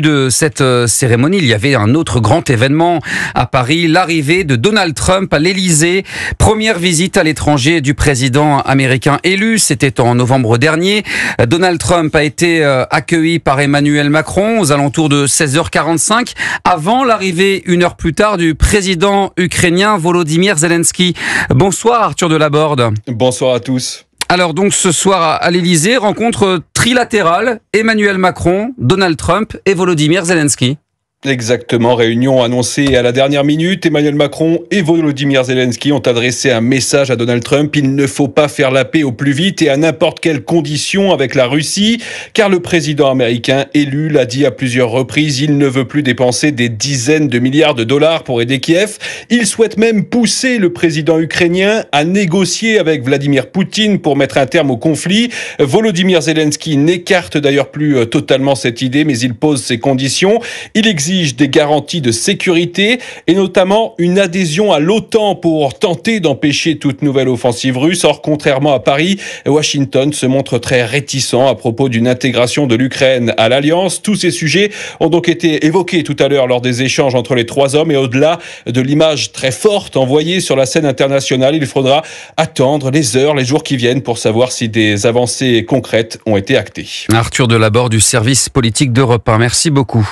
De cette cérémonie, il y avait un autre grand événement à Paris, l'arrivée de Donald Trump à l'Élysée. Première visite à l'étranger du président américain élu, c'était en novembre dernier. Donald Trump a été accueilli par Emmanuel Macron aux alentours de 16h45, avant l'arrivée une heure plus tard du président ukrainien Volodymyr Zelensky. Bonsoir Arthur Delaborde. Bonsoir à tous. Alors donc ce soir à l'Élysée, rencontre trilatérale, Emmanuel Macron, Donald Trump et Volodymyr Zelensky. Exactement, réunion annoncée à la dernière minute. Emmanuel Macron et Volodymyr Zelensky ont adressé un message à Donald Trump. Il ne faut pas faire la paix au plus vite et à n'importe quelle condition avec la Russie, car le président américain élu l'a dit à plusieurs reprises, il ne veut plus dépenser des dizaines de milliards de dollars pour aider Kiev. Il souhaite même pousser le président ukrainien à négocier avec Vladimir Poutine pour mettre un terme au conflit. Volodymyr Zelensky n'écarte d'ailleurs plus totalement cette idée, mais il pose ses conditions. Il exige des garanties de sécurité et notamment une adhésion à l'OTAN pour tenter d'empêcher toute nouvelle offensive russe. Or, contrairement à Paris, Washington se montre très réticent à propos d'une intégration de l'Ukraine à l'Alliance. Tous ces sujets ont donc été évoqués tout à l'heure lors des échanges entre les trois hommes et au-delà de l'image très forte envoyée sur la scène internationale, il faudra attendre les heures, les jours qui viennent pour savoir si des avancées concrètes ont été actées. Arthur Delaborde du service politique d'Europe 1, merci beaucoup.